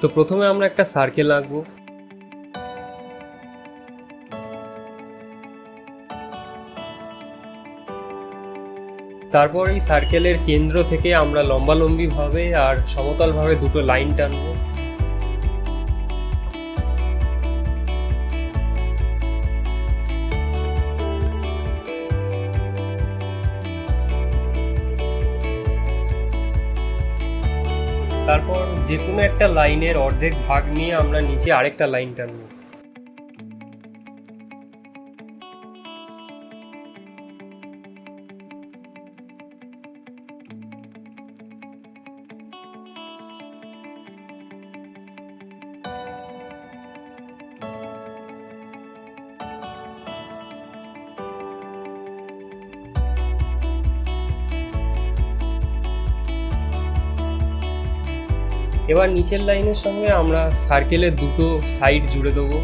তো প্রথমে আমরা একটা সার্কেল আঁকবো। তারপর এই সার্কেলের কেন্দ্র থেকে আমরা লম্বালম্বিভাবে আর সমতলভাবে দুটো লাইন টানবো। তারপর যে কোনো একটা লাইনের অর্ধেক ভাগ নিয়ে আমরা নিচে আরেকটা লাইন টানবো। এবার নিচের লাইনের সঙ্গে আমরা সার্কেলের দুটো সাইড জুড়ে দেবো।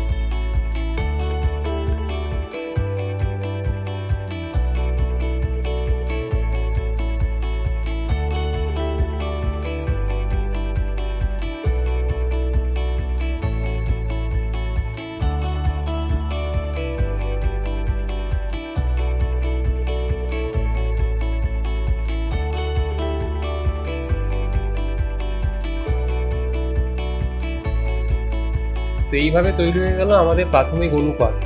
তো এইভাবে তৈরি হয়ে গেল আমাদের প্রাথমিক অনুপাত।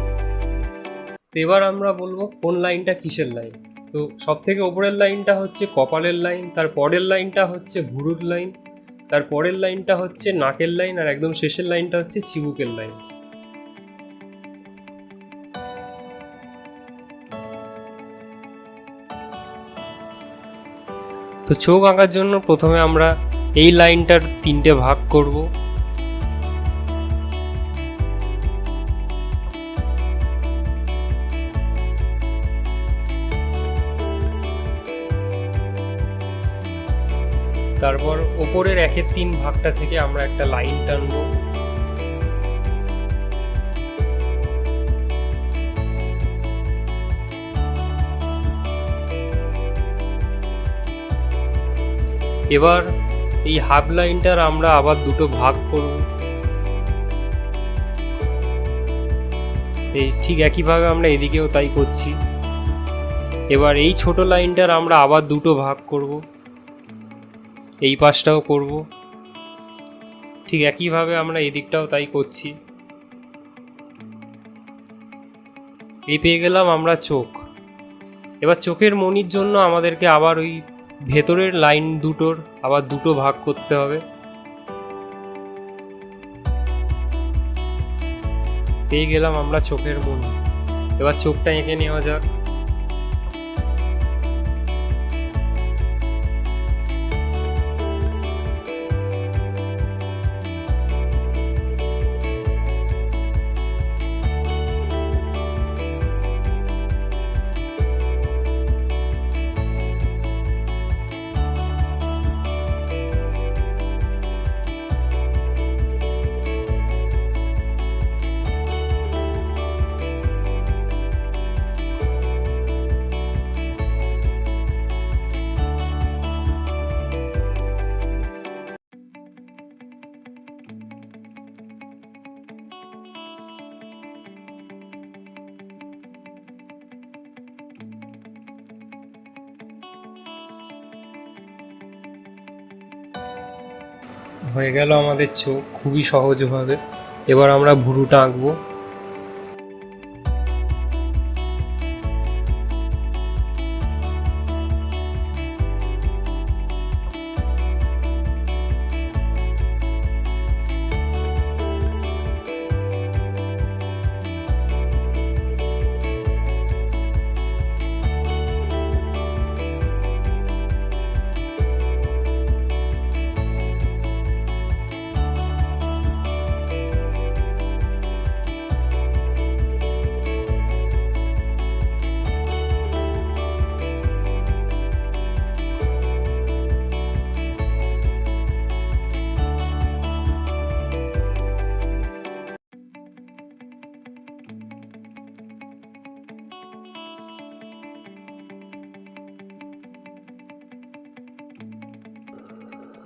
তো এবার আমরা বলবো কোন লাইনটা কিসের লাইন। তো সব থেকে ওপরের লাইনটা হচ্ছে কপালের লাইন, তার পরের লাইনটা হচ্ছে ভুরুর লাইন, তার পরের লাইনটা হচ্ছে নাকের লাইন, আর একদম শেষের লাইনটা হচ্ছে চিবুকের লাইন। তো চোখ আঁকার জন্য প্রথমে আমরা এই লাইনটার তিনটে ভাগ করব। তারপর ওপরের 1/3 ভাগটা থেকে আমরা একটা লাইন টানবো। এবার এই হাফ লাইনটার আমরা আবার দুটো ভাগ করব। এই ঠিক একইভাবে আমরা এদিকেও তাই করছি। এবার এই ছোট লাইনটার আমরা আবার দুটো ভাগ করব, এই পাশটাও করব, ঠিক একইভাবে আমরা এদিকটাও তাই করছি। এই পেয়ে গেলাম আমরা চোখ। এবার চোখের মণির জন্য আমাদেরকে আবার ওই ভেতরের লাইন দুটোর আবার দুটো ভাগ করতে হবে। পেয়ে গেলাম আমরা চোখের মণি। এবার চোখটা এঁকে নেওয়া যাক। হয়ে গেল আমাদের চোখ খুবই সহজভাবে। এবার আমরা ভুরুটা আঁকবো।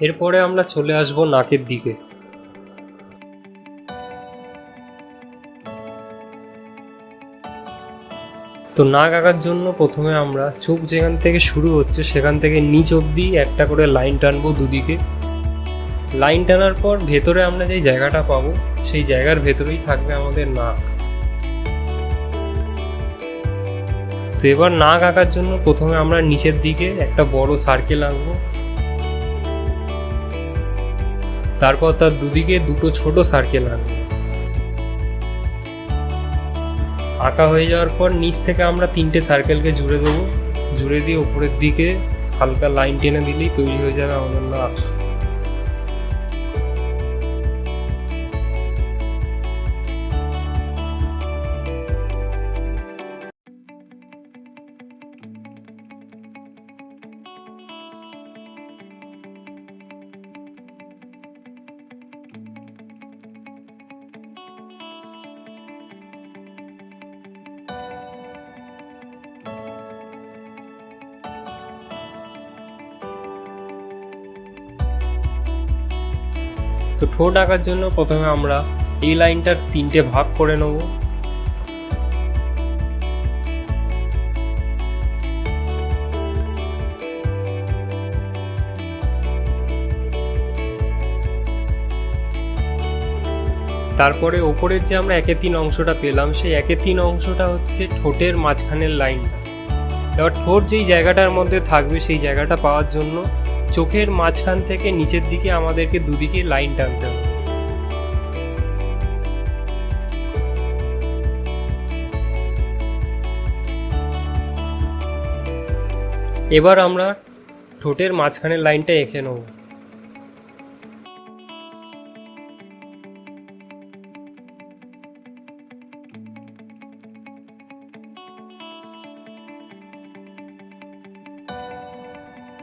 এরপরে আমরা চলে আসব নাকের দিকে। তো নাক আঁকার জন্য প্রথমে আমরা চোখ যেখান থেকে শুরু হচ্ছে সেখান থেকে নিচ অবধি একটা করে লাইন টানবো দুদিকে। লাইন টানার পর ভেতরে আমরা যেই জায়গাটা পাবো সেই জায়গার ভেতরেই থাকবে আমাদের নাক। তো এবার নাক আঁকার জন্য প্রথমে আমরা নিচের দিকে একটা বড় সার্কেল আঁকবো, তারপর তার দুদিকে দুটো ছোট সার্কেল আঁকবো। আঁকা হয়ে যাওয়ার পর নিচ থেকে আমরা 3টে সার্কেলকে জুড়ে দেবো, জুড়ে দিয়ে উপরের দিকে হালকা লাইন টেনে দিলেই তৈরি হয়ে যাবে আমাদের নাক। তো ঠোঁট আঁকার জন্য প্রথমে আমরা এই লাইনটার 3টে ভাগ করে নেব। তারপরে ওপরের যে আমরা 1/3 অংশটা পেলাম সেই 1/3 অংশটা হচ্ছে ঠোঁটের মাঝখানের লাইনটা। এবার ঠোঁট যেই জায়গাটার মধ্যে থাকবে সেই জায়গাটা পাওয়ার জন্য চোখের মাঝখান থেকে নিচের দিকে আমাদেরকে দুদিকে লাইন টানতে হবে। এবার আমরা ঠোঁটের মাঝখানের লাইনটা এঁকে নেব।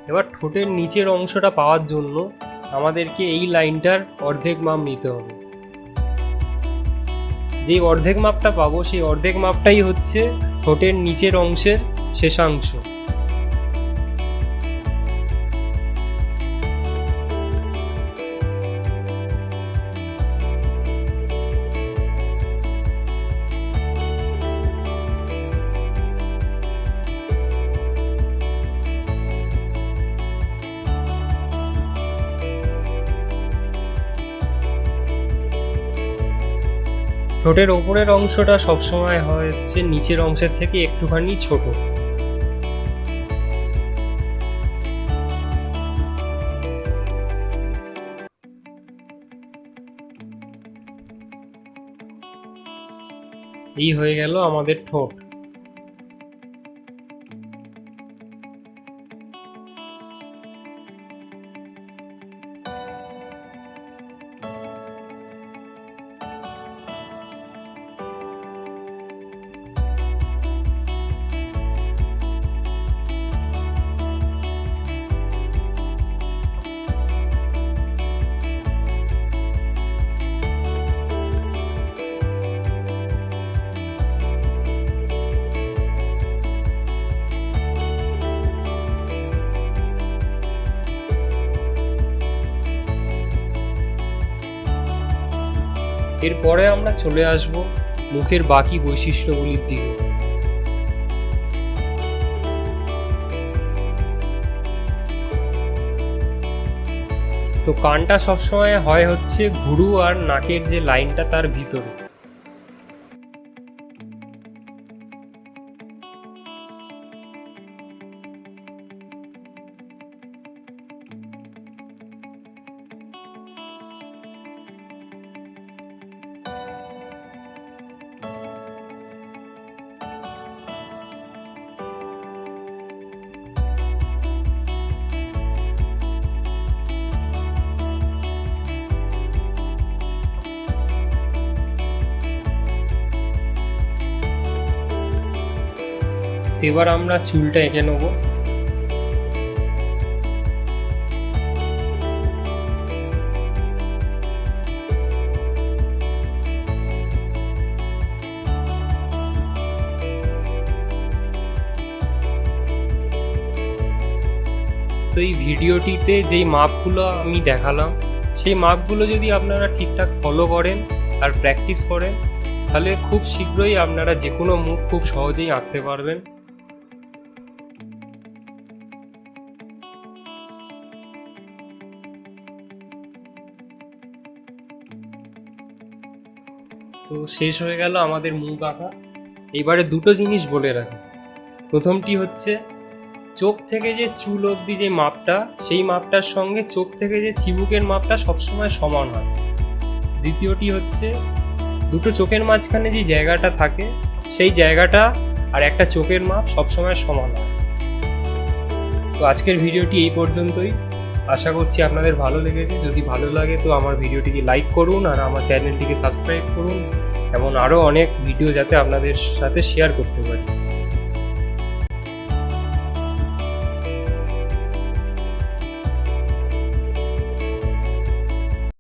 এবার ঠোঁটের নিচের অংশটা পাওয়ার জন্য আমাদেরকে এই লাইনটার অর্ধেক মাপ নিতে হবে। যেই অর্ধেক মাপটা পাবো সেই অর্ধেক মাপটাই হচ্ছে ঠোঁটের নিচের অংশের শেষাংশ। ঠোঁটের ওপরের অংশটা সবসময় হয় হচ্ছে নিচের অংশের থেকে একটুখানি ছোট। এই হয়ে গেল আমাদের ঠোঁট। এরপরে আমরা চলে আসব মুখের বাকি বৈশিষ্ট্যগুলির দিকে। তো কানটা সবসময় হয় হচ্ছে ভুরু আর নাকের যে লাইনটা তার ভিতরে। এবার আমরা চুলটা এঁকে নেব। তো এই ভিডিওটিতে যেই মাপগুলো আমি দেখালাম সেই মাপগুলো যদি আপনারা ঠিকঠাক ফলো করেন আর প্র্যাকটিস করেন তাহলে খুব শীঘ্রই আপনারা যে কোনো মুখ খুব সহজেই আঁকতে পারবেন। তো শেষ হয়ে গেল আমাদের মুখ আঁকা। এবারে দুটো জিনিস বলে রাখি। প্রথমটি হচ্ছে চোখ থেকে যে চুল অবধি যে মাপটা, সেই মাপটার সঙ্গে চোখ থেকে যে চিবুকের মাপটা সবসময় সমান হয়। দ্বিতীয়টি হচ্ছে দুটো চোখের মাঝখানে যে জায়গাটা থাকে, সেই জায়গাটা আর একটা চোখের মাপ সবসময় সমান হয়। তো আজকের ভিডিওটি এই পর্যন্তই। আশা করছি আপনাদের ভালো লেগেছে। যদি ভালো লাগে তো আমার ভিডিওটিকে লাইক করুন আর আমার চ্যানেলটিকে সাবস্ক্রাইব করুন, এবং আরও অনেক ভিডিও যাতে আপনাদের সাথে শেয়ার করতে পারি।